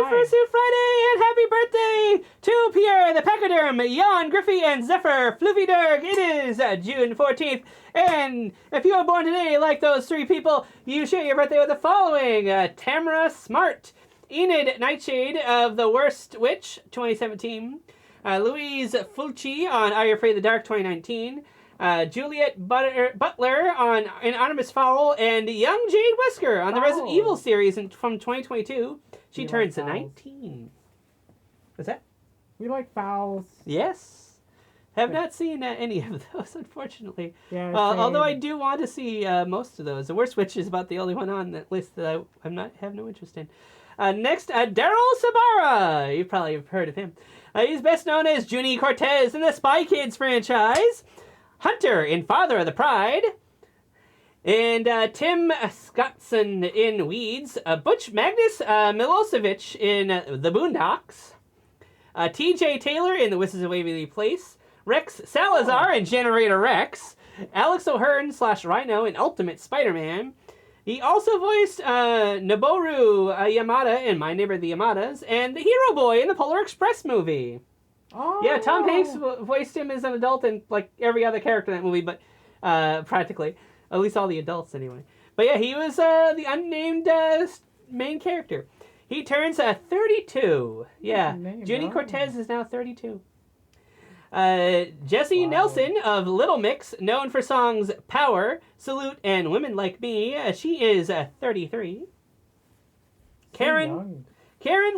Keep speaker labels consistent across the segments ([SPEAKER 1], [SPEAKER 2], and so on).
[SPEAKER 1] Fursuit Friday, and happy birthday to Pierre the Pachyderm, Yon Griffy and Zephyr Floofy Derg. It is June 14th, and if you were born today like those three people, you share your birthday with the following. Tamara Smart, Enid Nightshade of The Worst Witch, 2017. Louise Fulci on Are You Afraid of the Dark, 2019. Juliet Butler on Anonymous Fowl, and young Jade Wesker on the Resident Evil series from 2022. She turns 19. What's that?
[SPEAKER 2] We like fowls.
[SPEAKER 1] Yes. Have not seen any of those, unfortunately.
[SPEAKER 2] Yeah,
[SPEAKER 1] although I do want to see most of those. The Worst Witch is about the only one on that list that I have no interest in. Next, Daryl Sabara. You probably have heard of him. He's best known as Junie Cortez in the Spy Kids franchise. Hunter in Father of the Pride, and Tim Scottson in Weeds, Butch Magnus Milosevic in The Boondocks, T.J. Taylor in The Wizards of Waverly Place, Rex Salazar in Generator Rex, Alex O'Hearn / Rhino in Ultimate Spider-Man. He also voiced Noboru Yamada in My Neighbor the Yamadas, and the Hero Boy in the Polar Express movie.
[SPEAKER 2] Oh.
[SPEAKER 1] Yeah, Tom Hanks voiced him as an adult in like every other character in that movie, but practically. At least all the adults, anyway. But yeah, he was the unnamed main character. He turns 32. Yeah, Junie Cortez is now 32. Jessie Nelson of Little Mix, known for songs Power, Salute, and Women Like Me. She is 33. Karen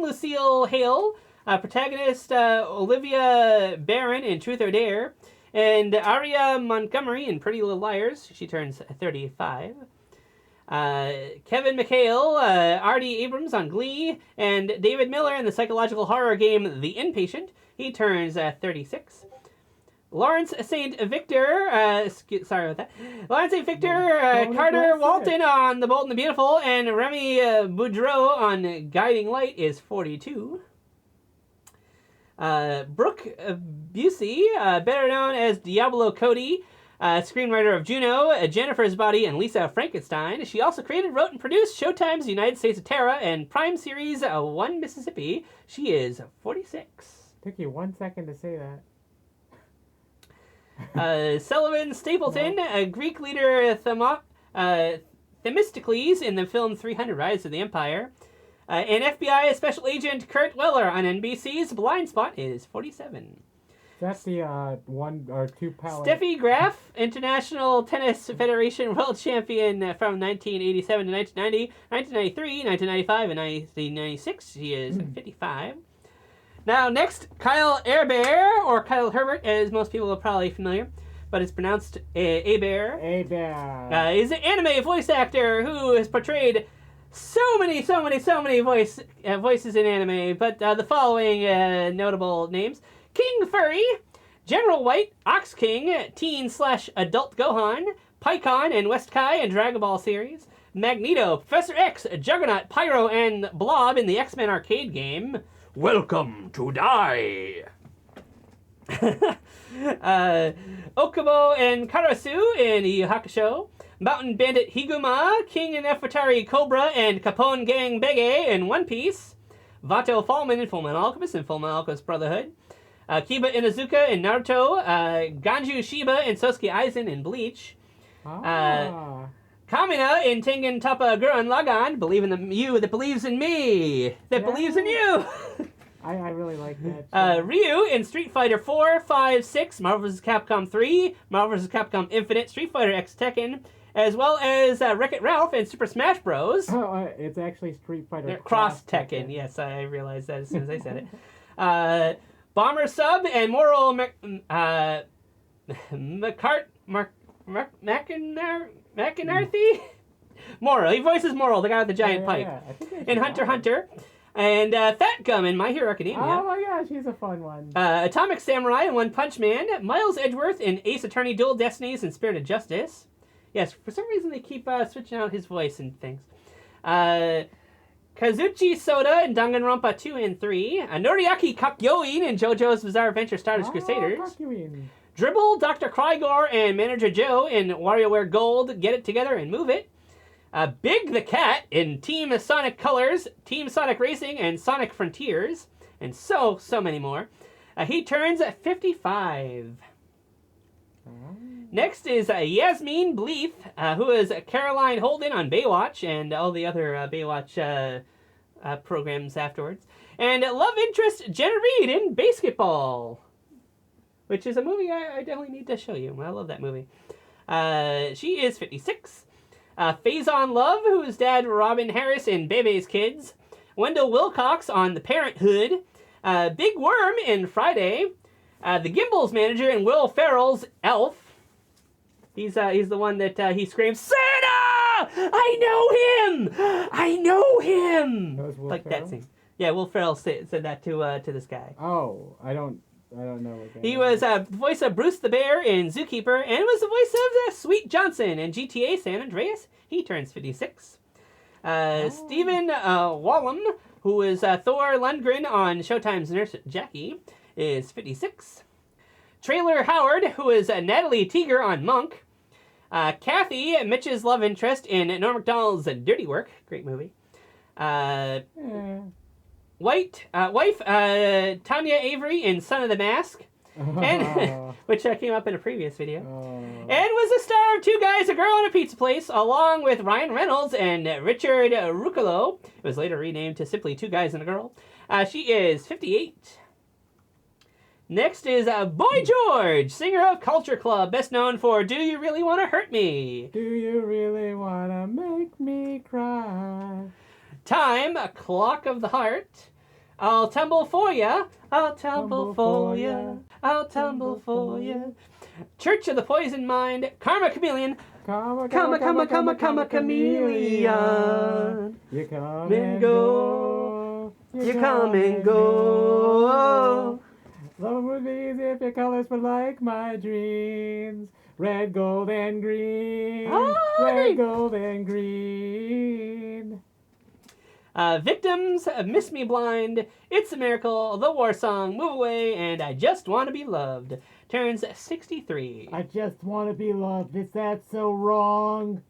[SPEAKER 1] Lucille Hale, protagonist Olivia Barron in Truth or Dare, and Aria Montgomery in Pretty Little Liars. She turns 35. Kevin McHale, Artie Abrams on Glee, and David Miller in the psychological horror game The Inpatient. He turns 36. Lawrence St. Victor, sorry about that. Lawrence St. Victor, Carter Walton on The Bold and the Beautiful, and Remy Boudreau on Guiding Light is 42. Brooke Busey, better known as Diablo Cody, screenwriter of Juno, Jennifer's Body, and Lisa Frankenstein. She also created, wrote, and produced Showtime's United States of Terra and Prime series One Mississippi. She is 46.
[SPEAKER 2] Took you 1 second to say
[SPEAKER 1] that. Sullivan Stapleton, Greek leader Themistocles in the film 300 Rise of the Empire. And FBI Special Agent Kurt Weller on NBC's Blind Spot is 47.
[SPEAKER 2] That's the 1 or 2 palette.
[SPEAKER 1] Steffi Graf, International Tennis Federation World Champion from 1987 to 1990, 1993, 1995, and 1996. She is 55. Now, next, Kyle Airbear, or Kyle Herbert, as most people are probably familiar, but it's pronounced Abear.
[SPEAKER 2] Abear.
[SPEAKER 1] He's an anime voice actor who has portrayed so many voices in anime, but the following notable names: King Furry, General White, Ox King, teen/adult Gohan, Pycon and West Kai in Dragon Ball series, Magneto, Professor X, Juggernaut, Pyro, and Blob in the X-Men arcade game. Welcome to Die! Okubo and Karasu in Yu Hakusho, Mountain Bandit Higuma, King Nefertari Cobra, and Capone Gang Bege in One Piece, Vato Fallman in Fullmetal Alchemist and Fullmetal Alchemist Brotherhood, Kiba Inuzuka in Naruto, Ganju Shiba and Sosuke Aizen in Bleach, Kamina in Tengen Toppa Gurren Lagann, believe in you that believes in me, that believes in you.
[SPEAKER 2] I really like that.
[SPEAKER 1] Ryu in Street Fighter 4, 5, 6, Marvel vs. Capcom 3, Marvel vs. Capcom Infinite, Street Fighter X Tekken, as well as Wreck-It Ralph in Super Smash Bros.
[SPEAKER 2] Oh, it's actually Street Fighter
[SPEAKER 1] Cross Tekken. Yes, I realized that as soon as I said it. Bomber Sub and Moral McInerney? Moral. He voices Moral, the guy with the giant pipe. In Hunter x Hunter. And Fat Gum in My Hero Academia.
[SPEAKER 2] Oh my gosh, he's a fun one.
[SPEAKER 1] Atomic Samurai and One Punch Man. Miles Edgeworth in Ace Attorney Dual Destinies and Spirit of Justice. Yes, for some reason they keep switching out his voice and things. Kazuchi Soda in Danganronpa 2 and 3. Noriaki Kakyoin in JoJo's Bizarre Adventure Stardust Crusaders.
[SPEAKER 2] Kakyoin.
[SPEAKER 1] Dribble, Dr. Krygor, and Manager Joe in WarioWare Gold, Get It Together and Move It. Big the Cat in Team Sonic Colors, Team Sonic Racing, and Sonic Frontiers, and so many more. He turns 55. Next is Yasmin Bleeth, who is Caroline Holden on Baywatch and all the other Baywatch programs afterwards. And love interest Jenna Reed in Basketball, which is a movie I definitely need to show you. I love that movie. She is 56. Faison Love, whose dad Robin Harris in Bebe's Kids. Wendell Wilcox on The Parenthood. Big Worm in Friday. The Gimbals manager in Will Ferrell's Elf. He's the one that he screams, Santa! I know him! I know him!
[SPEAKER 2] That was Will
[SPEAKER 1] like
[SPEAKER 2] Ferrell?
[SPEAKER 1] that scene. Yeah, Will Ferrell said that to this guy.
[SPEAKER 2] Oh, I don't know what that
[SPEAKER 1] He was the voice of Bruce the Bear in Zookeeper and was the voice of Sweet Johnson in GTA San Andreas. He turns 56. Stephen Wallum, who is Thor Lundgren on Showtime's Nurse Jackie, is 56. Trailer Howard, who is Natalie Teeger on Monk. Kathy, Mitch's love interest in Norm Macdonald's Dirty Work. Great movie. Wife Tanya Avery in Son of the Mask. And which came up in a previous video. And was the star of Two Guys, a Girl, and a Pizza Place, along with Ryan Reynolds and Richard Ruccolo. It was later renamed to simply Two Guys and a Girl. She is 58. Next is Boy George, singer of Culture Club, best known for Do You Really Want to Hurt Me?
[SPEAKER 2] Do you really want to make me cry?
[SPEAKER 1] Time, Clock of the Heart. I'll tumble for ya. I'll tumble for ya. I'll tumble for ya. Church of the Poison Mind. Karma Chameleon.
[SPEAKER 2] Come,
[SPEAKER 1] chameleon.
[SPEAKER 2] You come
[SPEAKER 1] And go. You come and go.
[SPEAKER 2] Love would be easy if your colors were like my dreams. Red, gold, and green. Red, gold, and green.
[SPEAKER 1] Victims, Miss Me Blind, It's a Miracle, The War Song, Move Away, and I Just Want to Be Loved. Turns 63.
[SPEAKER 2] I just want to be loved. Is that so wrong?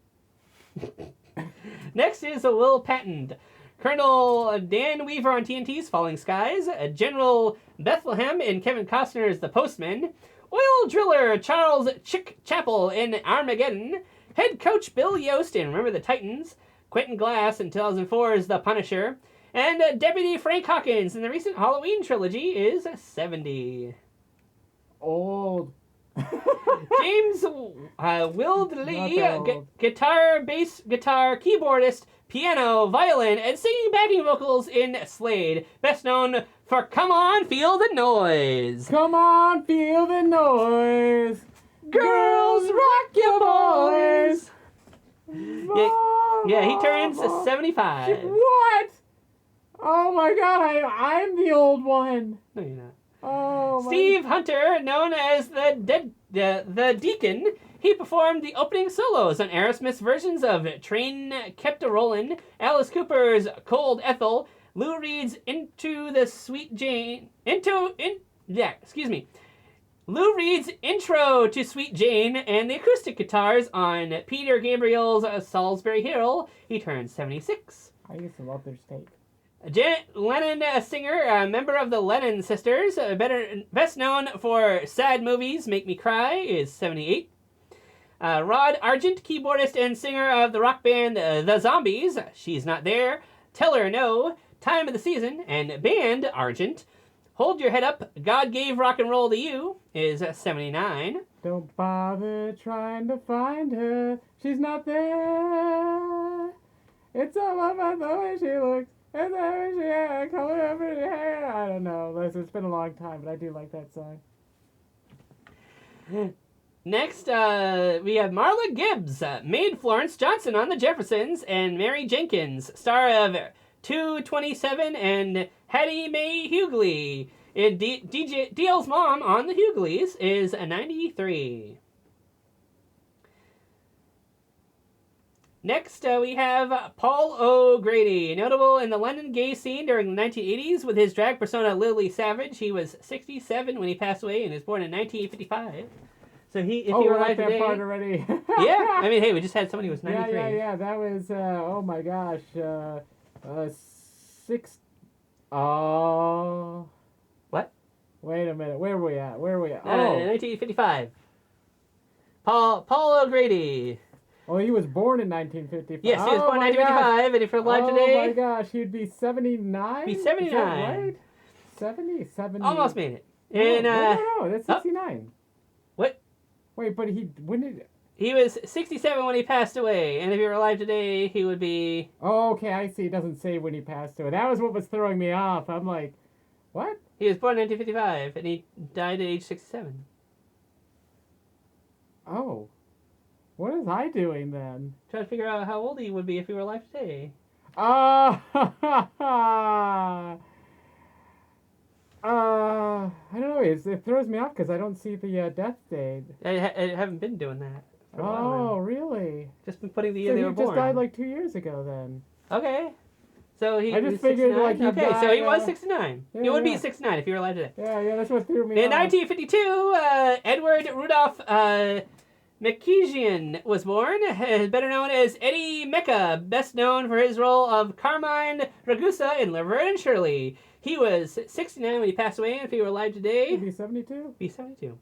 [SPEAKER 1] Next is Will Patton. Colonel Dan Weaver on TNT's Falling Skies. General Bethlehem in Kevin Costner's The Postman. Oil driller Charles Chick Chappell in Armageddon. Head coach Bill Yost in Remember the Titans. Quentin Glass in 2004's The Punisher. And Deputy Frank Hawkins in the recent Halloween trilogy is 70.
[SPEAKER 2] Old.
[SPEAKER 1] James Wildley,
[SPEAKER 2] Not that old.
[SPEAKER 1] guitar, bass, guitar, keyboardist, piano, violin, and singing backing vocals in Slade. Best known for Come On, Feel the Noise.
[SPEAKER 2] Come on, feel the noise.
[SPEAKER 1] Girls, rock your boys. Yeah, he turns
[SPEAKER 2] Mama.
[SPEAKER 1] 75.
[SPEAKER 2] What? Oh my god, I'm the old one.
[SPEAKER 1] No, you're not.
[SPEAKER 2] Oh my.
[SPEAKER 1] Steve Hunter, known as the Deacon, he performed the opening solos on Aerosmith's versions of Train Kept a Rollin', Alice Cooper's Cold Ethel, Lou Reed's Into the Sweet Jane, Lou Reed's Intro to Sweet Jane, and the acoustic guitars on Peter Gabriel's Salisbury Hill. He turned 76.
[SPEAKER 2] I used to love their steak.
[SPEAKER 1] Janet Lennon, a singer, a member of the Lennon Sisters, best known for sad movies, Make Me Cry, is 78. Rod Argent, keyboardist and singer of the rock band The Zombies, She's Not There, Tell Her No, Time of the Season, and Band Argent. Hold Your Head Up, God Gave Rock and Roll to You, is 79.
[SPEAKER 2] Don't bother trying to find her. She's not there. It's all about the way she looks. And the way she had color over her hair. I don't know. Listen, it's been a long time, but I do like that song.
[SPEAKER 1] Next, we have Marla Gibbs, maid Florence Johnson on The Jeffersons, and Mary Jenkins, star of 227 and Hattie Mae Hughley. DL's mom on The Hughleys is 93. Next, we have Paul O'Grady, notable in the London gay scene during the 1980s with his drag persona Lily Savage. He was 67 when he passed away and was born in 1955. So if he
[SPEAKER 2] Oh,
[SPEAKER 1] were
[SPEAKER 2] we're
[SPEAKER 1] alive
[SPEAKER 2] at that
[SPEAKER 1] today,
[SPEAKER 2] part already.
[SPEAKER 1] yeah. I mean, hey, we just had somebody who was 93.
[SPEAKER 2] Yeah. That was, oh my gosh, 6. Oh.
[SPEAKER 1] What?
[SPEAKER 2] Wait a minute. Where are we at?
[SPEAKER 1] 1955. Paul O'Grady.
[SPEAKER 2] Oh, he was born in 1955.
[SPEAKER 1] Yes, he was born in
[SPEAKER 2] my gosh.
[SPEAKER 1] 1955, and if you're alive today,
[SPEAKER 2] Oh my gosh, he'd be 79?
[SPEAKER 1] Be 79.
[SPEAKER 2] Is that right? 70?
[SPEAKER 1] almost made it.
[SPEAKER 2] No,
[SPEAKER 1] And
[SPEAKER 2] no, that's 69.
[SPEAKER 1] What?
[SPEAKER 2] Wait, but when did...
[SPEAKER 1] He was 67 when he passed away, and if he were alive today, he would be...
[SPEAKER 2] Oh, okay, I see. It doesn't say when he passed away. That was what was throwing me off. I'm like, what?
[SPEAKER 1] He was born in 1955, and he died at age 67.
[SPEAKER 2] Oh. What was I doing then?
[SPEAKER 1] Trying to figure out how old he would be if he were alive today.
[SPEAKER 2] I don't know. It throws me off because I don't see the death date.
[SPEAKER 1] I haven't been doing that for a while now.
[SPEAKER 2] Oh, really?
[SPEAKER 1] Just been putting the
[SPEAKER 2] So
[SPEAKER 1] year they were
[SPEAKER 2] he
[SPEAKER 1] born.
[SPEAKER 2] just died like 2 years ago then.
[SPEAKER 1] Okay. So he
[SPEAKER 2] I just
[SPEAKER 1] was
[SPEAKER 2] figured,
[SPEAKER 1] 69?
[SPEAKER 2] like, he
[SPEAKER 1] okay, so
[SPEAKER 2] died,
[SPEAKER 1] he was 69.
[SPEAKER 2] yeah,
[SPEAKER 1] he would be
[SPEAKER 2] yeah.
[SPEAKER 1] 69 if he were alive today.
[SPEAKER 2] Yeah, that's what threw me
[SPEAKER 1] In
[SPEAKER 2] off.
[SPEAKER 1] 1952, Edward Rudolph McKeejian was born, better known as Eddie Mecca, best known for his role of Carmine Ragusa in Laverne and Shirley. He was 69 when he passed away, and if he were alive today,
[SPEAKER 2] He'd be 72?
[SPEAKER 1] be 72.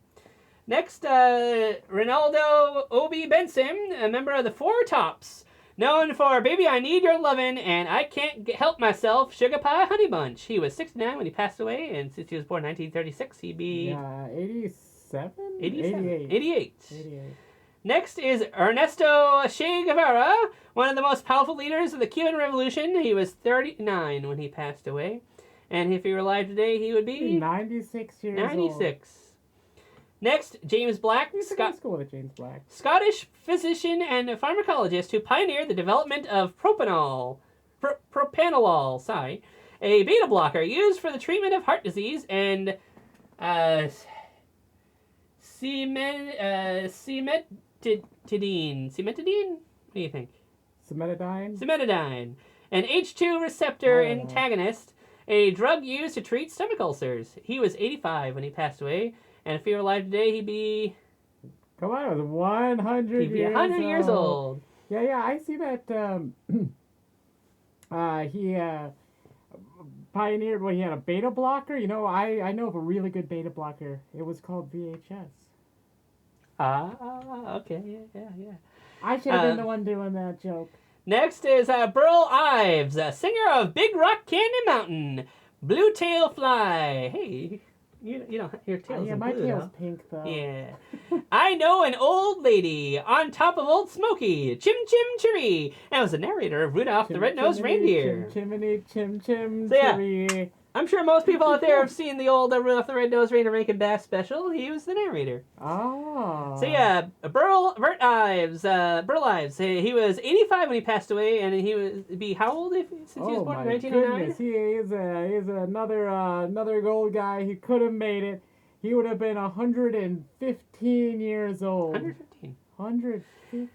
[SPEAKER 1] Next, Ronaldo Obi Benson, a member of the Four Tops, known for Baby I Need Your Lovin' and I Can't Help Myself, Sugar Pie Honey Bunch. He was 69 when he passed away, and since he was born in 1936, he'd be...
[SPEAKER 2] 87?
[SPEAKER 1] 88.
[SPEAKER 2] 88.
[SPEAKER 1] Next is Ernesto Che Guevara, one of the most powerful leaders of the Cuban Revolution. He was 39 when he passed away. And if he were alive today, he would be...
[SPEAKER 2] 96 years
[SPEAKER 1] 96. Next, James Black,
[SPEAKER 2] school with James Black.
[SPEAKER 1] Scottish physician and pharmacologist who pioneered the development of propranolol, a beta blocker used for the treatment of heart disease, and cimetidine. Cimetidine? What do you think? Cimetidine, an H2 receptor antagonist, a drug used to treat stomach ulcers. He was 85 when he passed away, and if he were alive today, he'd be...
[SPEAKER 2] Come on, it was 100
[SPEAKER 1] He'd be 100 years old.
[SPEAKER 2] Yeah, I see that he pioneered he had a beta blocker. You know, I know of a really good beta blocker. It was called VHS.
[SPEAKER 1] Okay, yeah.
[SPEAKER 2] I should have been the one doing that joke.
[SPEAKER 1] Next is Burl Ives, a singer of Big Rock Candy Mountain, Blue Tail Fly. Hey, you know, your tail's
[SPEAKER 2] my
[SPEAKER 1] blue,
[SPEAKER 2] tail's
[SPEAKER 1] huh?
[SPEAKER 2] pink, though.
[SPEAKER 1] Yeah. I know an old lady on top of Old Smoky, Chim Chim Chiree, and was the narrator of Rudolph the Red-Nosed Reindeer.
[SPEAKER 2] Chimney, chim chim,
[SPEAKER 1] So, yeah.
[SPEAKER 2] chiree.
[SPEAKER 1] I'm sure most people out there have seen the old Rudolph the Red-Nosed Reindeer Rankin Bass special. He was the narrator.
[SPEAKER 2] Oh.
[SPEAKER 1] So yeah, Burl Ives, he was 85 when he passed away, and he would be how old since he was born in 1909?
[SPEAKER 2] Goodness. He is another gold guy. He could have made it. He would have been 115 years old.
[SPEAKER 1] 115.
[SPEAKER 2] 115.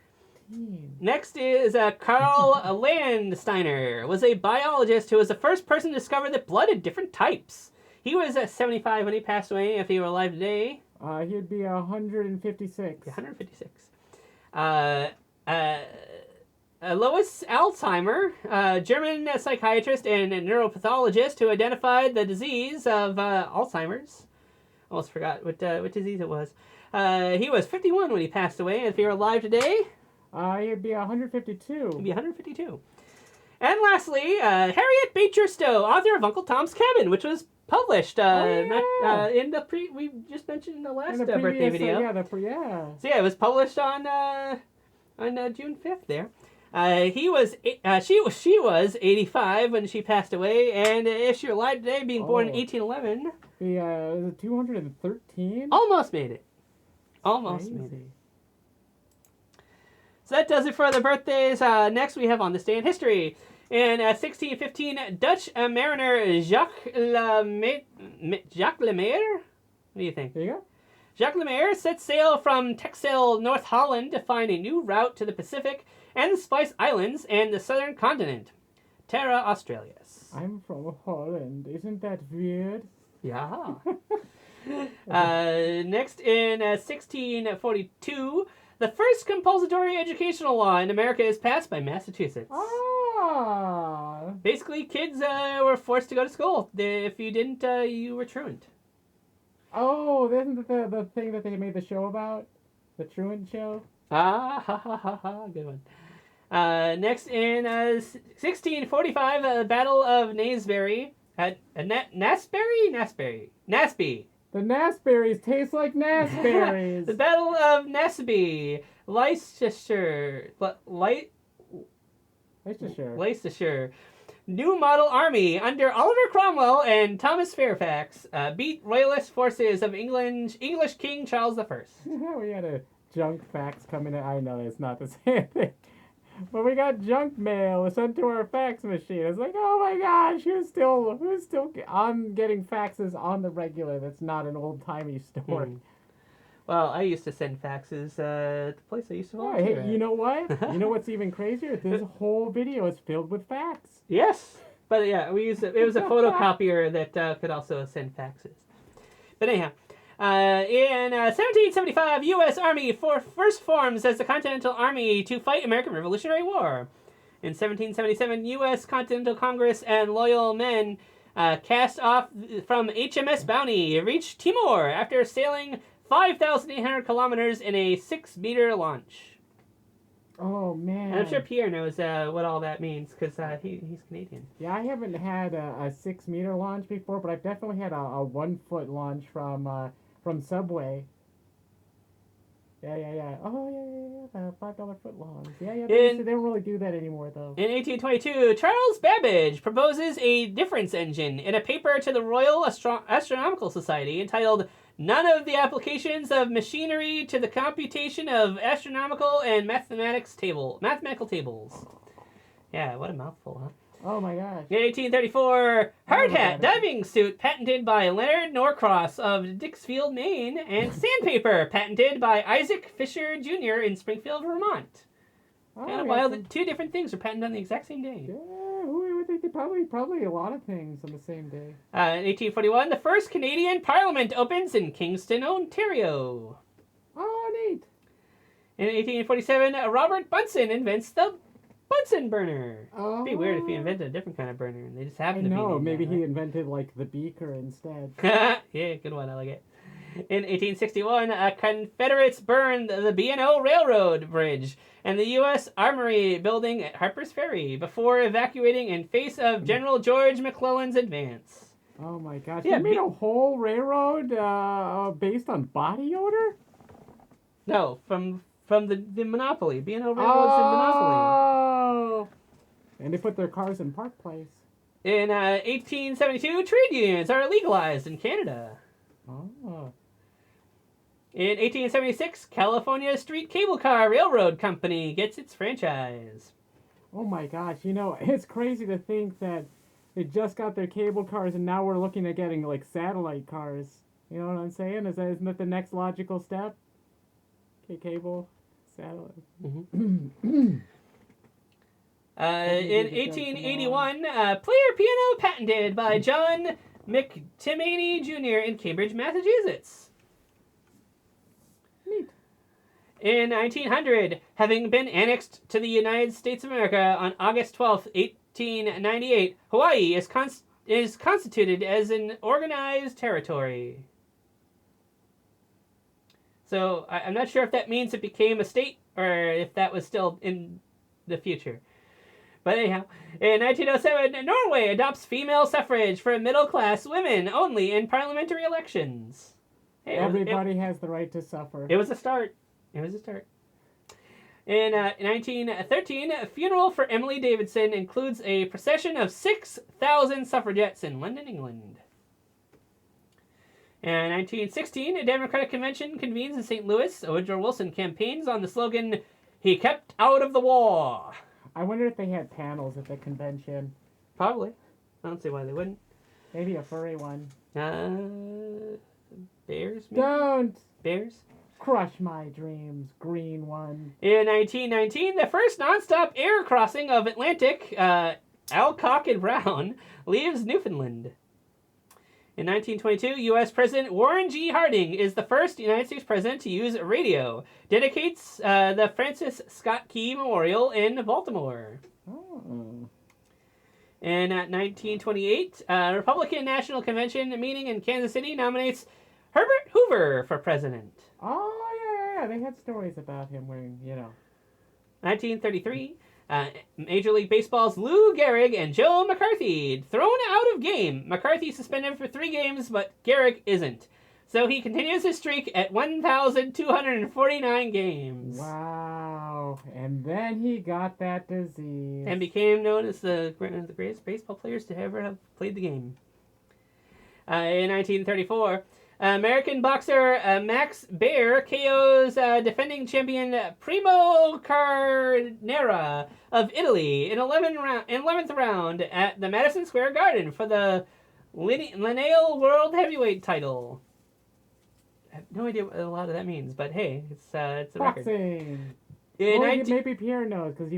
[SPEAKER 1] Next is Carl Landsteiner, was a biologist who was the first person to discover that blood had different types. He was 75 when he passed away. If he were alive today,
[SPEAKER 2] he'd be 156.
[SPEAKER 1] 156. Lois Alzheimer, German psychiatrist and neuropathologist who identified the disease of Alzheimer's. Almost forgot what disease it was. He was 51 when he passed away. And if he were alive today,
[SPEAKER 2] he'd be 152.
[SPEAKER 1] he'd be 152. And lastly, Harriet Beecher Stowe, author of Uncle Tom's Cabin, which was published in the we just mentioned in the last birthday video. So yeah, it was published on June 5th there. She was 85 when she passed away, and if she were alive today, being born in 1811,
[SPEAKER 2] was it 213?
[SPEAKER 1] almost made it. Almost made it. So that does it for the birthdays. Next we have on this day in history. In 1615, Dutch mariner Jacques Lemaire. What do you think?
[SPEAKER 2] There you go.
[SPEAKER 1] Jacques Lemaire set sail from Texel, North Holland, to find a new route to the Pacific and the Spice Islands and the southern continent. Terra Australis.
[SPEAKER 2] I'm from Holland. Isn't that weird?
[SPEAKER 1] Yeah. Next, in 1642, the first compulsory educational law in America is passed by Massachusetts.
[SPEAKER 2] Ah.
[SPEAKER 1] Basically, kids were forced to go to school. If you didn't, you were truant.
[SPEAKER 2] Oh, isn't the thing that they made the show about? The Truant Show?
[SPEAKER 1] Ah, ha, ha, ha, ha. Good one. Next, in 1645, the Battle of Naseby. Nasby.
[SPEAKER 2] The Nasberries taste like Nasberries.
[SPEAKER 1] The Battle of Naseby. Leicestershire. New model army under Oliver Cromwell and Thomas Fairfax beat royalist forces of English King Charles I.
[SPEAKER 2] We had a junk fax coming in. I know it's not the same thing. But we got junk mail sent to our fax machine. It's like, oh my gosh, who's still on getting faxes on the regular? That's not an old-timey store.
[SPEAKER 1] Well, I used to send faxes at the place I used to volunteer
[SPEAKER 2] Hey, you know what? You know what's even crazier? This whole video is filled with fax.
[SPEAKER 1] Yes, but yeah, it was a photocopier that could also send faxes. But anyhow, in 1775, U.S. Army first forms as the Continental Army to fight American Revolutionary War. In 1777, U.S. Continental Congress and loyal men cast off from HMS Bounty reached Timor after sailing 5,800 kilometers in a 6-meter launch.
[SPEAKER 2] Oh, man.
[SPEAKER 1] And I'm sure Pierre knows what all that means because he's Canadian.
[SPEAKER 2] Yeah, I haven't had a 6-meter launch before, but I've definitely had a 1-foot launch from Subway. Yeah. Oh, yeah. The $5 foot longs. Yeah. They don't really do that anymore, though.
[SPEAKER 1] In 1822, Charles Babbage proposes a difference engine in a paper to the Royal Astronomical Society entitled None of the Applications of Machinery to the Computation of Astronomical and Mathematical Tables. Yeah, what a mouthful, huh?
[SPEAKER 2] Oh my gosh.
[SPEAKER 1] In 1834, hard hat diving suit patented by Leonard Norcross of Dixfield, Maine, and sandpaper patented by Isaac Fisher Jr. in Springfield, Vermont. Kind of wild that 2 different things are patented on the exact same day.
[SPEAKER 2] Yeah, who would think? Probably a lot of things on the same day.
[SPEAKER 1] In 1841, the first Canadian Parliament opens in Kingston, Ontario.
[SPEAKER 2] Oh, neat.
[SPEAKER 1] In 1847, Robert Bunsen invents the Bunsen burner.
[SPEAKER 2] Oh.
[SPEAKER 1] It'd be weird if he invented a different kind of burner and they just happened to be.
[SPEAKER 2] No, maybe
[SPEAKER 1] that,
[SPEAKER 2] he
[SPEAKER 1] right?
[SPEAKER 2] invented like the beaker instead.
[SPEAKER 1] Yeah, good one. I like it. In 1861, Confederates burned the B&O Railroad Bridge and the U.S. Armory building at Harper's Ferry before evacuating in face of General George McClellan's advance.
[SPEAKER 2] Oh my gosh!
[SPEAKER 1] Yeah,
[SPEAKER 2] you made a whole railroad based on body odor?
[SPEAKER 1] No, from the Monopoly. B&O Railroad's in Monopoly.
[SPEAKER 2] Oh! And they put their cars in Park Place.
[SPEAKER 1] In 1872, trade unions are legalized in Canada.
[SPEAKER 2] Oh.
[SPEAKER 1] In 1876, California Street Cable Car Railroad Company gets its franchise.
[SPEAKER 2] Oh my gosh, it's crazy to think that they just got their cable cars and now we're looking at getting like satellite cars. You know what I'm saying? Isn't that the next logical step? Okay, cable, satellite.
[SPEAKER 1] Mm-hmm. In 1881, player piano patented by John McTimmany Jr. in Cambridge, Massachusetts.
[SPEAKER 2] Neat.
[SPEAKER 1] In 1900, having been annexed to the United States of America on August 12th, 1898, Hawaii is constituted as an organized territory. So I'm not sure if that means it became a state or if that was still in the future. But anyhow, in 1907, Norway adopts female suffrage for middle-class women only in parliamentary elections. Hey,
[SPEAKER 2] Everybody has the right to suffer.
[SPEAKER 1] It was a start. In 1913, a funeral for Emily Davidson includes a procession of 6,000 suffragettes in London, England. In 1916, a Democratic convention convenes in St. Louis. Woodrow Wilson campaigns on the slogan, "He kept out of the war."
[SPEAKER 2] I wonder if they had panels at the convention.
[SPEAKER 1] Probably. I don't see why they wouldn't.
[SPEAKER 2] Maybe a furry one.
[SPEAKER 1] Bears? Maybe?
[SPEAKER 2] Don't
[SPEAKER 1] Bears?
[SPEAKER 2] crush my dreams, green one.
[SPEAKER 1] In 1919, the first nonstop air crossing of Atlantic, Alcock and Brown, leaves Newfoundland. In 1922, U.S. President Warren G. Harding is the first United States president to use radio. Dedicates the Francis Scott Key Memorial in Baltimore.
[SPEAKER 2] Oh.
[SPEAKER 1] And at 1928, Republican National Convention meeting in Kansas City nominates Herbert Hoover for president.
[SPEAKER 2] Oh, yeah. They had stories about him wearing,
[SPEAKER 1] 1933, Major League Baseball's Lou Gehrig and Joe McCarthy thrown out of game. McCarthy suspended for 3 games, but Gehrig isn't. So he continues his streak at 1,249 games.
[SPEAKER 2] Wow. And then he got that disease.
[SPEAKER 1] And became known as the greatest baseball players to ever have played the game. In 1934, American boxer Max Baer KOs defending champion Primo Carnera of Italy in 11th round at the Madison Square Garden for the Lineal World Heavyweight title. I have no idea what a lot of that means, but hey, it's a record.
[SPEAKER 2] Boxing.
[SPEAKER 1] In
[SPEAKER 2] Maybe Pierre knows, because,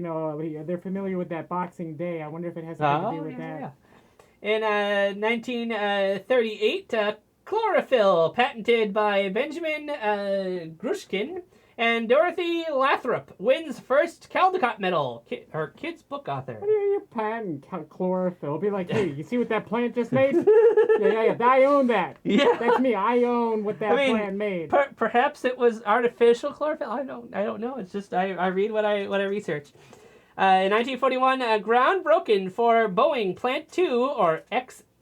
[SPEAKER 2] they're familiar with that Boxing Day. I wonder if it has something to do with that.
[SPEAKER 1] Yeah. In 1938, chlorophyll, patented by Benjamin Grushkin and Dorothy Lathrop, wins first Caldecott Medal. Her kid's book author.
[SPEAKER 2] What are you patent chlorophyll? Be like, hey, you see what that plant just made? yeah, I own that.
[SPEAKER 1] Yeah,
[SPEAKER 2] that's me. I own what that plant made.
[SPEAKER 1] Perhaps it was artificial chlorophyll. I don't know. It's just I read what I research. In 1941, groundbroken for Boeing Plant 2 or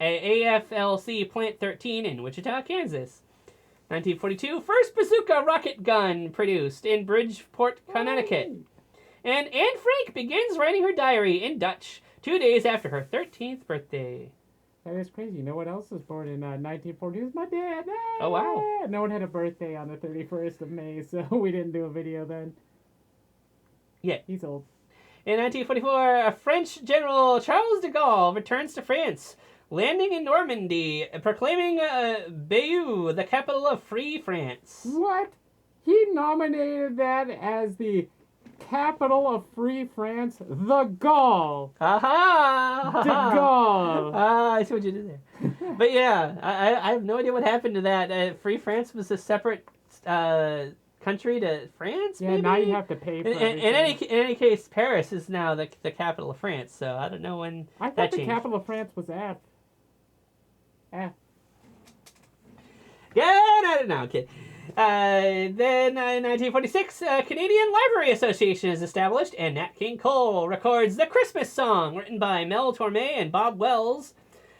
[SPEAKER 1] AFLC Plant 13 in Wichita, Kansas. 1942, first bazooka rocket gun produced in Bridgeport, Connecticut. And Anne Frank begins writing her diary in Dutch 2 days after her 13th birthday.
[SPEAKER 2] That is crazy. You know what else was born in 1940? It was my dad.
[SPEAKER 1] Oh, wow.
[SPEAKER 2] No one had a birthday on the 31st of May, so we didn't do a video then.
[SPEAKER 1] Yeah.
[SPEAKER 2] He's old.
[SPEAKER 1] In 1944, French General Charles de Gaulle returns to France, landing in Normandy, proclaiming Bayeux the capital of Free France.
[SPEAKER 2] What? He nominated that as the capital of Free France? The Gaul.
[SPEAKER 1] Aha!
[SPEAKER 2] De Gaulle.
[SPEAKER 1] I see what you did there. But yeah, I have no idea what happened to that. Free France was a separate country to France,
[SPEAKER 2] yeah,
[SPEAKER 1] maybe?
[SPEAKER 2] Now you have to pay for
[SPEAKER 1] in any case, Paris is now the capital of France, so I don't know when
[SPEAKER 2] I thought
[SPEAKER 1] that
[SPEAKER 2] the
[SPEAKER 1] changed.
[SPEAKER 2] capital of France was F.
[SPEAKER 1] Yeah, no, kid. Then in 1946, Canadian Library Association is established, and Nat King Cole records the Christmas song written by Mel Torme and Bob Wells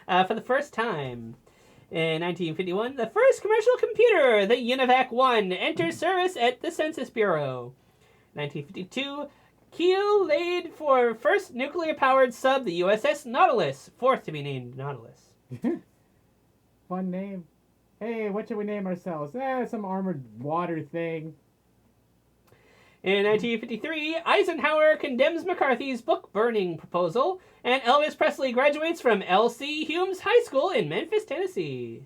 [SPEAKER 1] for the first time. In 1951, the first commercial computer, the Univac 1, enters service at the Census Bureau. 1952, keel laid for first nuclear-powered sub, the USS Nautilus, fourth to be named Nautilus.
[SPEAKER 2] Fun name. Hey, what should we name ourselves? Some armored water thing.
[SPEAKER 1] In 1953, Eisenhower condemns McCarthy's book-burning proposal, and Elvis Presley graduates from L.C. Humes High School in Memphis, Tennessee.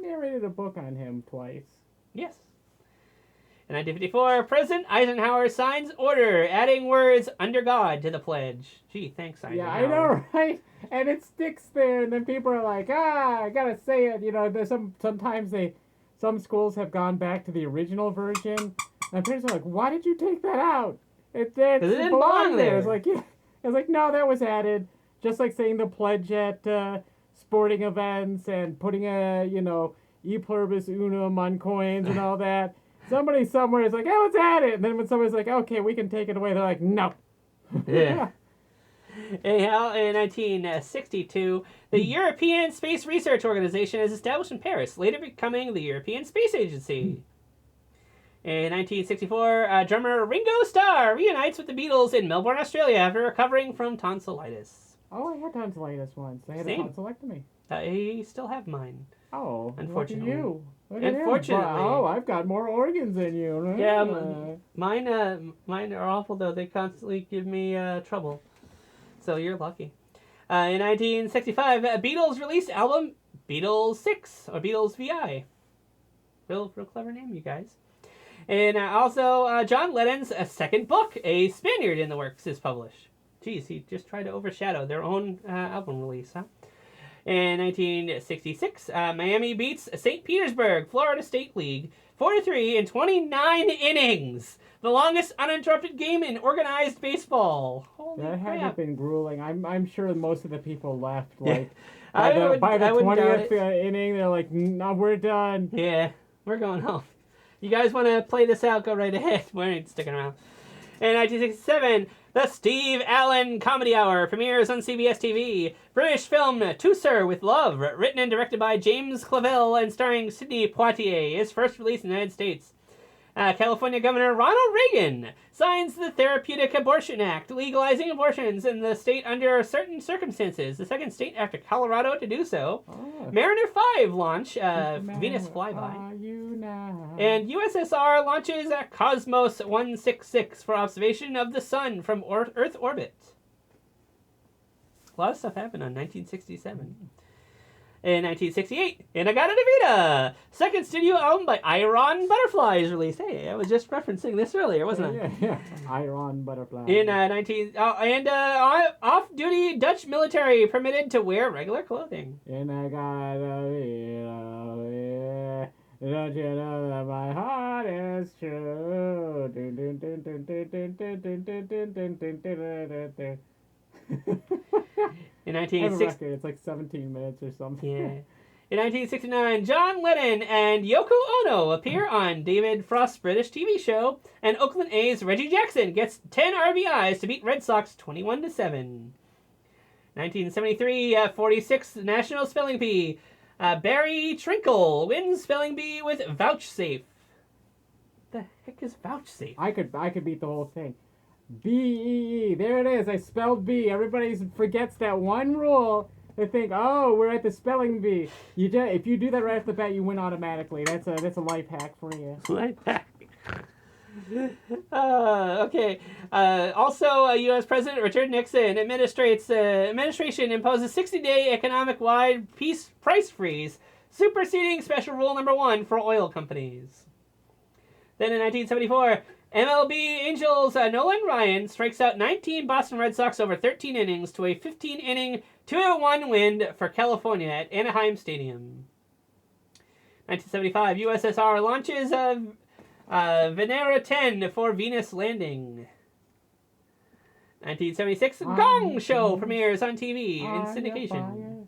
[SPEAKER 2] Narrated a book on him twice.
[SPEAKER 1] Yes. In 1954, President Eisenhower signs order, adding words, under God, to the pledge. Gee, thanks, Eisenhower.
[SPEAKER 2] Yeah, I know, right? And it sticks there, and then people are like, I gotta say it. There's sometimes some schools have gone back to the original version. And parents are like, why did you take that out? It didn't belong there. It's like, yeah. It's like, no, that was added. Just like saying the pledge at sporting events and putting e pluribus unum on coins and all that. Somebody somewhere is like, oh, let's add it. And then when somebody's like, okay, we can take it away, they're like, no.
[SPEAKER 1] Yeah. Anyhow, in 1962, the European Space Research Organization is established in Paris, later becoming the European Space Agency. In 1964, drummer Ringo Starr reunites with the Beatles in Melbourne, Australia after recovering from tonsillitis.
[SPEAKER 2] Oh, I had tonsillitis once. I had
[SPEAKER 1] Same.
[SPEAKER 2] a tonsillectomy.
[SPEAKER 1] I still have mine.
[SPEAKER 2] Oh,
[SPEAKER 1] unfortunately.
[SPEAKER 2] Look at
[SPEAKER 1] Unfortunately.
[SPEAKER 2] him. Oh, I've got more organs than you.
[SPEAKER 1] Yeah, mine are awful, though. They constantly give me trouble. So you're lucky. In 1965, Beatles released album Beatles 6, or Beatles VI. Real clever name, you guys. And also, John Lennon's second book, A Spaniard in the Works, is published. Geez, he just tried to overshadow their own album release, huh? In 1966, Miami beats St. Petersburg, Florida State League, 4-3 in 29 innings. The longest uninterrupted game in organized baseball. Holy
[SPEAKER 2] That had to
[SPEAKER 1] crap.
[SPEAKER 2] have been grueling. I'm sure most of the people left.
[SPEAKER 1] Yeah.
[SPEAKER 2] Like
[SPEAKER 1] I
[SPEAKER 2] by the
[SPEAKER 1] wouldn't doubt
[SPEAKER 2] 20th
[SPEAKER 1] it.
[SPEAKER 2] inning, they're like, "No, we're done."
[SPEAKER 1] Yeah, we're going home. You guys want to play this out? Go right ahead. We ain't sticking around. In 1967, the Steve Allen Comedy Hour premieres on CBS TV. British film To Sir with Love, written and directed by James Clavell and starring Sidney Poitier, is first released in the United States. California Governor Ronald Reagan signs the Therapeutic Abortion Act, legalizing abortions in the state under certain circumstances, the second state after Colorado to do so.
[SPEAKER 2] Oh.
[SPEAKER 1] Mariner 5 launch, Venus Flyby. And USSR launches Cosmos 166 for observation of the sun from Earth orbit. A lot of stuff happened on 1967. In 1968, Inagata-Devita, second studio album by Iron Butterfly is released. Hey, I was just referencing this earlier, wasn't I?
[SPEAKER 2] Yeah. Iron Butterfly.
[SPEAKER 1] In off-duty Dutch military permitted to wear regular clothing.
[SPEAKER 2] Inagata-Devita, don't you know that my heart is true?
[SPEAKER 1] In
[SPEAKER 2] I have a
[SPEAKER 1] 1960,
[SPEAKER 2] record. It's like 17 minutes or something.
[SPEAKER 1] yeah. In 1969, John Lennon and Yoko Ono appear on David Frost's British TV show, and Oakland A's Reggie Jackson gets 10 RBIs to beat Red Sox 21-7. 1973, 46th National Spelling Bee. Barry Trinkle wins Spelling Bee with Vouchsafe. The heck is Vouchsafe?
[SPEAKER 2] I could beat the whole thing. B-E-E. There it is. I spelled B. Everybody forgets that one rule. They think, oh, we're at the spelling bee. If you do that right off the bat, you win automatically. That's a life hack for you.
[SPEAKER 1] Life hack. Okay. Also, U.S. President Richard Nixon administration imposes 60-day economic-wide price freeze, superseding special rule number 1 for oil companies. Then in 1974, MLB Angels Nolan Ryan strikes out 19 Boston Red Sox over 13 innings to a 15-inning 2-1 win for California at Anaheim Stadium. 1975, USSR launches Venera 10 for Venus landing. 1976, Gong Show premieres on TV in syndication.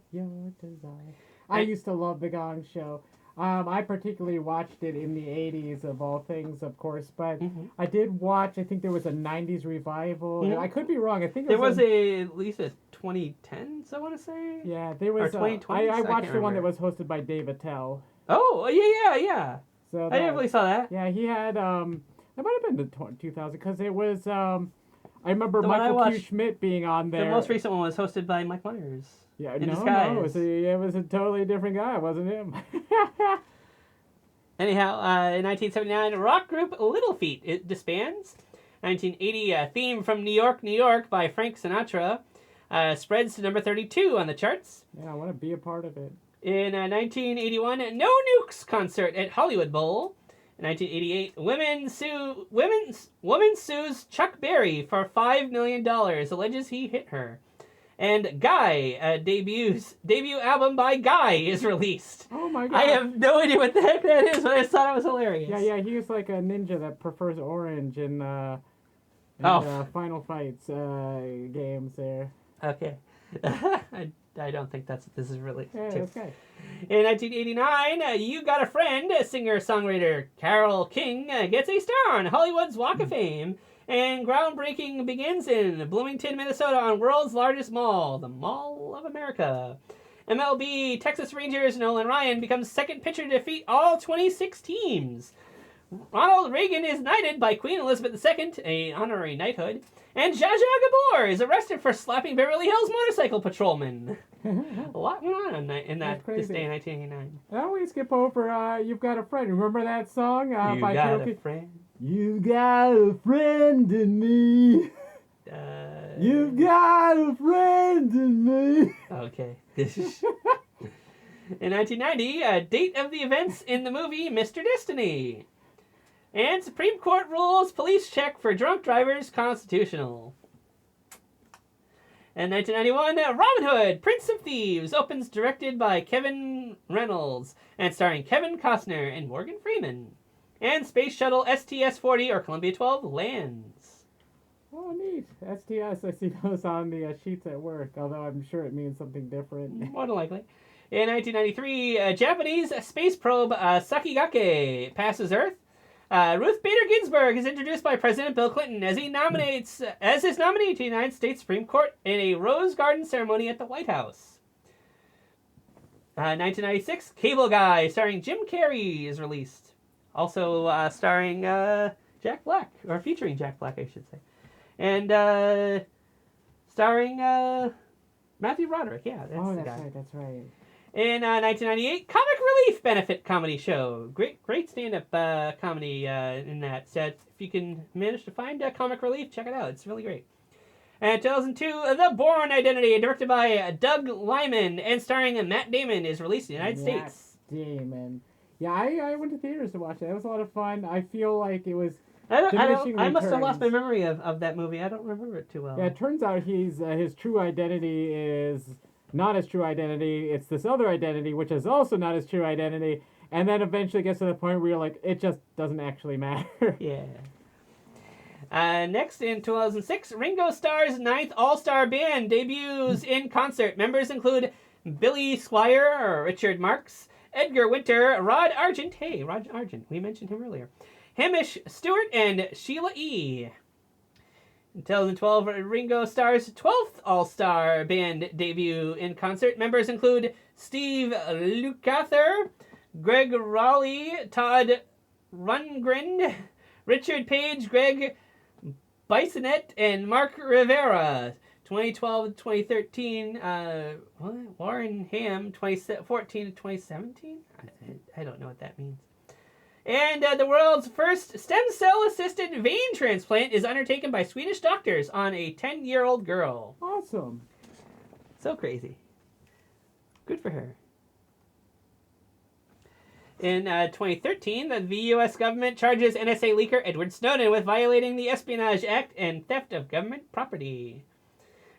[SPEAKER 2] I used to love the Gong Show. I particularly watched it in the 80s, of all things, of course, but I did watch, I think there was a 90s revival. I could be wrong. I think
[SPEAKER 1] there was at least a 2010s, I want to say.
[SPEAKER 2] Yeah, there was.
[SPEAKER 1] Or 2020s?
[SPEAKER 2] I watched the one that
[SPEAKER 1] remember.
[SPEAKER 2] was hosted by Dave Attell.
[SPEAKER 1] Oh, yeah.
[SPEAKER 2] So
[SPEAKER 1] I definitely saw that.
[SPEAKER 2] Yeah, he had, it might have been the 2000, because it was, I remember
[SPEAKER 1] The one I
[SPEAKER 2] Michael Q.
[SPEAKER 1] watched-
[SPEAKER 2] Schmidt being on there.
[SPEAKER 1] The most recent one was hosted by Mike Myers.
[SPEAKER 2] Yeah,
[SPEAKER 1] in
[SPEAKER 2] no,
[SPEAKER 1] disguise.
[SPEAKER 2] it was a totally different guy. It wasn't him.
[SPEAKER 1] Anyhow, in 1979, rock group Little Feat it disbands. 1980, a theme from New York, New York by Frank Sinatra spreads to number 32 on the charts.
[SPEAKER 2] Yeah, I want to be a part of it.
[SPEAKER 1] In 1981, No Nukes concert at Hollywood Bowl. In 1988, woman sues Chuck Berry for $5 million, alleges he hit her. And Guy, debut album by Guy is released.
[SPEAKER 2] Oh my god.
[SPEAKER 1] I have no idea what the heck that is, but I just thought it was hilarious.
[SPEAKER 2] Yeah, he was like a ninja that prefers orange in Final Fights games there.
[SPEAKER 1] Okay. I don't think that's what this is related
[SPEAKER 2] Yeah,
[SPEAKER 1] to.
[SPEAKER 2] okay.
[SPEAKER 1] In 1989, You Got a Friend, singer-songwriter Carole King gets a star on Hollywood's Walk of Fame, and groundbreaking begins in Bloomington, Minnesota on world's largest mall, the Mall of America. MLB Texas Rangers Nolan Ryan becomes second pitcher to defeat all 26 teams. Ronald Reagan is knighted by Queen Elizabeth II, an honorary knighthood, and Zsa Zsa Gabor is arrested for slapping Beverly Hills motorcycle patrolman. A lot went on in this day in 1989.
[SPEAKER 2] I always skip over You've Got a Friend. Remember that song?
[SPEAKER 1] You
[SPEAKER 2] by
[SPEAKER 1] got
[SPEAKER 2] Karaoke?
[SPEAKER 1] a friend.
[SPEAKER 2] You got a friend in me. You've got a friend in me.
[SPEAKER 1] Okay. In 1990, date of the events in the movie Mr. Destiny. And Supreme Court rules police check for drunk drivers constitutional. In 1991, Robin Hood, Prince of Thieves, opens directed by Kevin Reynolds and starring Kevin Costner and Morgan Freeman. And Space Shuttle STS-40 or Columbia 12 lands.
[SPEAKER 2] Oh, neat. STS, I see those on the sheets at work, although I'm sure it means something different.
[SPEAKER 1] More than likely. In 1993, Japanese space probe Sakigake passes Earth. Ruth Bader Ginsburg is introduced by President Bill Clinton as his nominee to the United States Supreme Court in a Rose Garden ceremony at the White House. 1996, Cable Guy, starring Jim Carrey, is released. Also starring Jack Black, or featuring Jack Black, I should say. And starring Matthew Broderick. Yeah, that's the guy.
[SPEAKER 2] That's right.
[SPEAKER 1] In 1998, Comic Relief benefit comedy show. Great stand-up comedy in that. So if you can manage to find Comic Relief, check it out. It's really great. And 2002, The Bourne Identity, directed by Doug Liman and starring Matt Damon, is released in the United States.
[SPEAKER 2] Damon. Yeah, I went to theaters to watch it. It was a lot of fun. I feel like it was
[SPEAKER 1] I must have lost my memory of that movie. I don't remember it too well.
[SPEAKER 2] Yeah, it turns out his true identity is not his true identity. It's this other identity, which is also not his true identity. And then eventually gets to the point where you're like, it just doesn't actually matter.
[SPEAKER 1] Yeah. Next, in 2006, Ringo Starr's 9th All-Star Band debuts in concert. Members include Billy Squire, Richard Marx, Edgar Winter, Rod Argent. Hey, Rod Argent. We mentioned him earlier. Hamish Stewart, and Sheila E. In 2012, Ringo Starr's 12th All-Star Band debut in concert. Members include Steve Lukather, Greg Raleigh, Todd Rundgren, Richard Page, Greg Bisonet, and Mark Rivera. 2012 to 2013, Warren Ham, 2014 to 2017? I don't know what that means. And the world's first stem cell-assisted vein transplant is undertaken by Swedish doctors on a 10-year-old girl.
[SPEAKER 2] Awesome.
[SPEAKER 1] So crazy. Good for her. In 2013, the U.S. government charges NSA leaker Edward Snowden with violating the Espionage Act and theft of government property.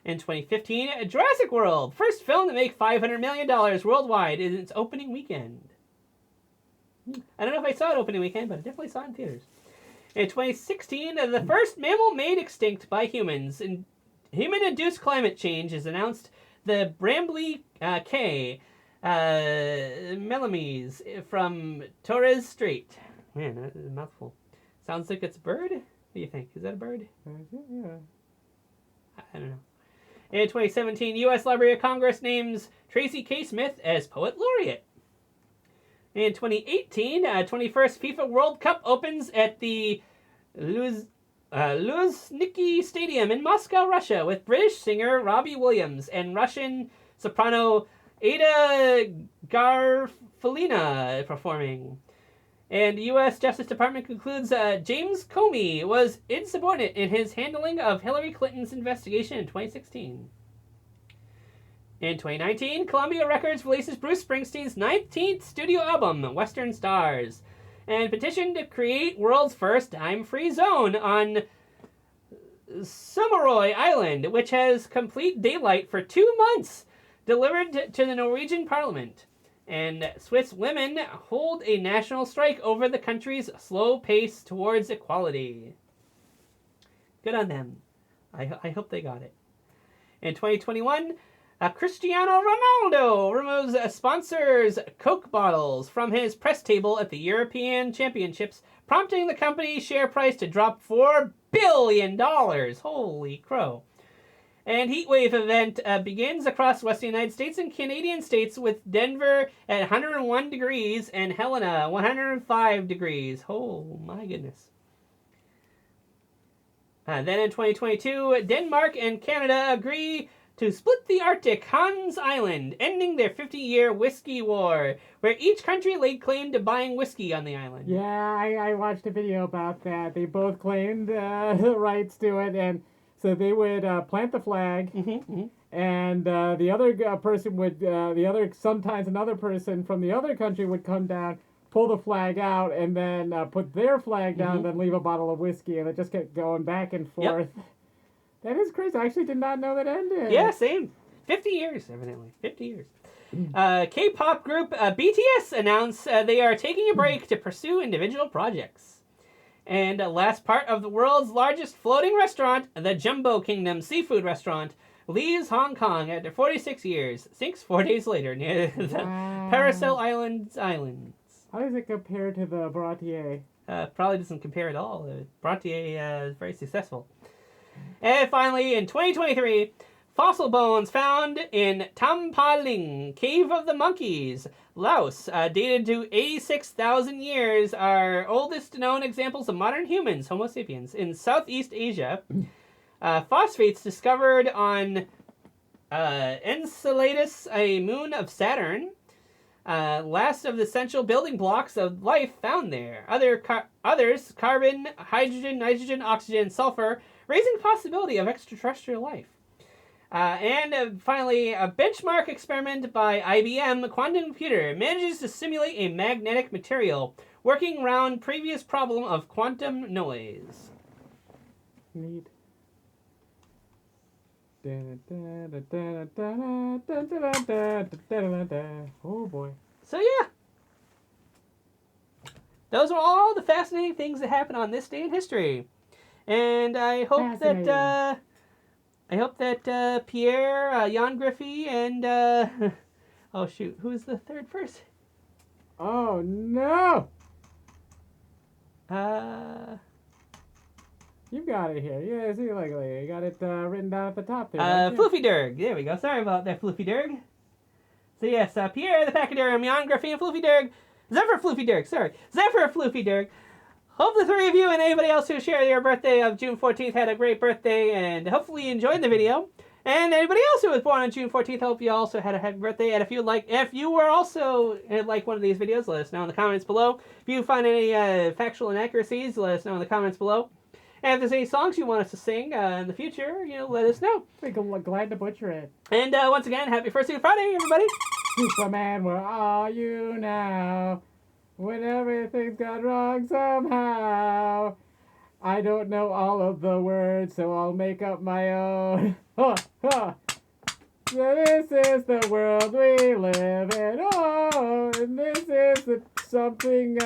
[SPEAKER 1] In 2015, Jurassic World, first film to make $500 million worldwide in its opening weekend. I don't know if I saw it opening weekend, but I definitely saw it in theaters. In 2016, the first mammal made extinct by humans. And human-induced climate change is announced. The Brambly K. Melamies from Torres Strait. Man, that is a mouthful. Sounds like it's a bird? What do you think? Is that a bird?
[SPEAKER 2] Yeah.
[SPEAKER 1] I don't know. In 2017, U.S. Library of Congress names Tracy K. Smith as Poet Laureate. In 2018, 21st FIFA World Cup opens at the Luzhniki Stadium in Moscow, Russia, with British singer Robbie Williams and Russian soprano Ada Garfalina performing. And the U.S. Justice Department concludes James Comey was insubordinate in his handling of Hillary Clinton's investigation in 2016. In 2019, Columbia Records releases Bruce Springsteen's 19th studio album, Western Stars, and petitioned to create world's first time-free zone on Sumaroy Island, which has complete daylight for 2 months, delivered to the Norwegian Parliament. And Swiss women hold a national strike over the country's slow pace towards equality. Good on them. I hope they got it. In 2021, Cristiano Ronaldo removes sponsors' Coke bottles from his press table at the European Championships, prompting the company's share price to drop $4 billion. Holy crow. And heatwave event begins across western United States and Canadian states, with Denver at 101 degrees and Helena 105 degrees. Oh my goodness. Then in 2022, Denmark and Canada agree to split the Arctic Hans Island, ending their 50-year whiskey war, where each country laid claim to buying whiskey on the island.
[SPEAKER 2] Yeah, I watched a video about that. They both claimed the rights to it, and so they would plant the flag, and the other person would, sometimes another person from the other country would come down, pull the flag out, and then put their flag down, and then leave a bottle of whiskey, and it just kept going back and forth.
[SPEAKER 1] Yep.
[SPEAKER 2] That is crazy. I actually did not know that ended.
[SPEAKER 1] Yeah, same. 50 years, evidently. 50 years. K-pop group BTS announced they are taking a break to pursue individual projects. And last part of the world's largest floating restaurant, the Jumbo Kingdom Seafood Restaurant, leaves Hong Kong after 46 years, sinks 4 days later near the Paracel Islands.
[SPEAKER 2] How does it compare to the Bratier?
[SPEAKER 1] Probably doesn't compare at all. Bratier is very successful. And finally, in 2023, fossil bones found in Tampaling, Cave of the Monkeys, Laos, dated to 86,000 years, are oldest known examples of modern humans, Homo sapiens, in Southeast Asia. Phosphates discovered on Enceladus, a moon of Saturn. Last of the essential building blocks of life found there. Others, carbon, hydrogen, nitrogen, oxygen, sulfur, raising the possibility of extraterrestrial life. And finally, a benchmark experiment by IBM quantum computer manages to simulate a magnetic material, working around previous problem of quantum noise.
[SPEAKER 2] Neat. Oh boy.
[SPEAKER 1] So yeah, those are all the fascinating things that happen on this day in history, and I hope that Pierre, Yon Griffy, and oh shoot, who's the third person?
[SPEAKER 2] Oh no! You got it here. Yeah, see, like you got it written down at the top there.
[SPEAKER 1] Floofy Derg. There we go. Sorry about that, Floofy Derg. So yes, Pierre the Pachyderm, Yon Griffy, and Floofy Derg. Zephyr Floofy Derg. Sorry, Zephyr Floofy Derg. Hope the three of you and anybody else who shared your birthday of June 14th had a great birthday, and hopefully you enjoyed the video. And anybody else who was born on June 14th, hope you also had a happy birthday. And if you were also like one of these videos, let us know in the comments below. If you find any factual inaccuracies, let us know in the comments below. And if there's any songs you want us to sing in the future, let us know.
[SPEAKER 2] We're glad to butcher it.
[SPEAKER 1] And once again, happy First Day Friday, everybody.
[SPEAKER 2] Superman, where are you now? When everything's gone wrong somehow. I don't know all of the words, so I'll make up my own. Ha, ha. So this is the world we live in. Oh, and this is something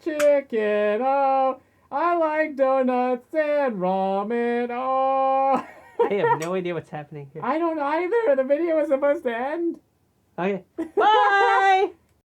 [SPEAKER 2] chicken. Oh, I like donuts and ramen. Oh.
[SPEAKER 1] I have no idea what's happening here.
[SPEAKER 2] I don't either. The video was supposed to end.
[SPEAKER 1] Okay. Bye!